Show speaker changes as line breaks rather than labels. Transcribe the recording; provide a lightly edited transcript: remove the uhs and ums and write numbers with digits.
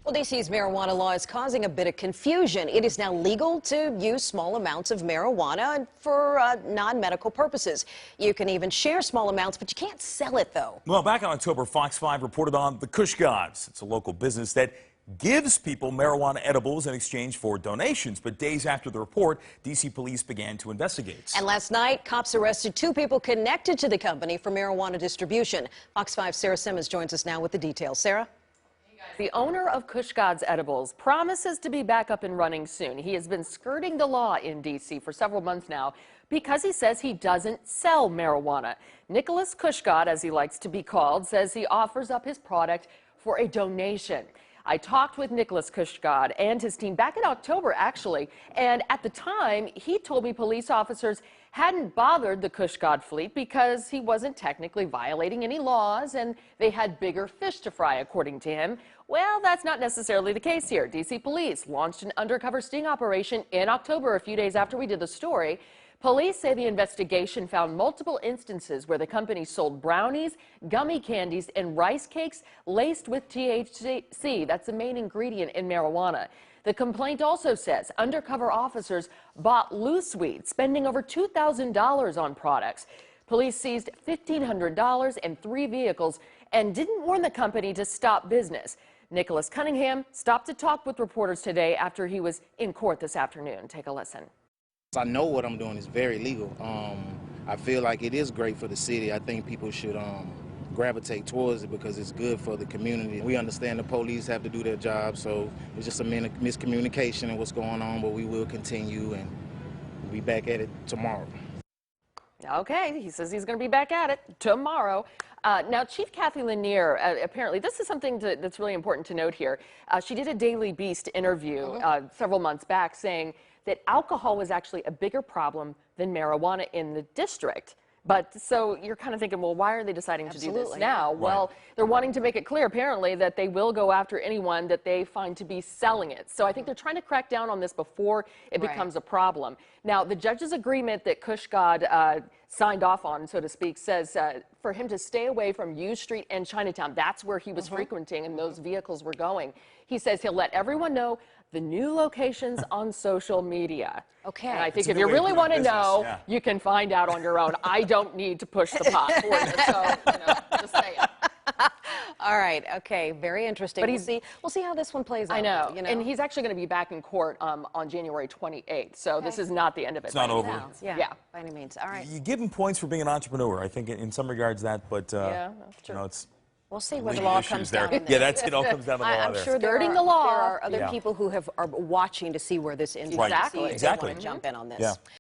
Well, D.C.'s marijuana law is causing a bit of confusion. It is now legal to use small amounts of marijuana for non-medical purposes. You can even share small amounts, but you can't sell it, though.
Well, back in October, Fox 5 reported on the Kush Gods. It's a local business that gives people marijuana edibles in exchange for donations. But days after the report, D.C. police began to investigate.
And last night, cops arrested 2 people connected to the company for marijuana distribution. Fox 5's Sarah Simmons joins us now with the details. Sarah?
The owner of Kush Gods Edibles promises to be back up and running soon. He has been skirting the law in D.C. for several months now because he says he doesn't sell marijuana. Nicholas Kush God, as he likes to be called, says he offers up his product for a donation. I talked with Nicholas Kush God and his team back in October, actually, and at the time, he told me police officers hadn't bothered the Kush God fleet because he wasn't technically violating any laws and they had bigger fish to fry, according to him. Well, that's not necessarily the case here. D.C. police launched an undercover sting operation in October, a few days after we did the story. Police say the investigation found multiple instances where the company sold brownies, gummy candies, and rice cakes laced with THC. That's the main ingredient in marijuana. The complaint also says undercover officers bought loose weed, spending over $2,000 on products. Police seized $1,500 and 3 vehicles and didn't warn the company to stop business. Nicholas Cunningham stopped to talk with reporters today after he was in court this afternoon. Take a listen.
I know what I'm doing is very legal. I feel like it is great for the city. I think people should gravitate towards it because it's good for the community. We understand the police have to do their job, so it's just a miscommunication in what's going on, but we will continue and we'll be back at it tomorrow.
Okay, he says he's going to be back at it tomorrow. Now, Chief Kathy Lanier, apparently, this is something that's really important to note here. She did a Daily Beast interview several months back saying that alcohol was actually a bigger problem than marijuana in the district. But so you're kind of thinking, well, why are they deciding to do this now?
Right.
Well, they're wanting to make it clear, apparently, that they will go after anyone that they find to be selling it. So I think they're trying to crack down on this before it becomes a problem. Now, the judge's agreement that Kush God signed off on, so to speak, says for him to stay away from U Street and Chinatown. That's where he was frequenting and those vehicles were going. He says he'll let everyone know the new locations on social media.
Okay.
And I think if you really want to know, you can find out on your own. I don't need to push the pot for you, so, just say it.
All right. Okay. Very interesting.
But
we'll see how this one plays out.
I know. And he's actually going to be back in court on January 28th. So this is not the end of it.
It's not over.
Yeah. By any means. All right.
You give him points for being an entrepreneur. I think in some regards that, but
yeah, that's true.
it's.
We'll see what the law comes down there.
Yeah, that's it. All comes down to the law.
I'm
there.
sure there are other people who are watching to see where this ends.
Exactly.
They want to jump in on this.
Yeah.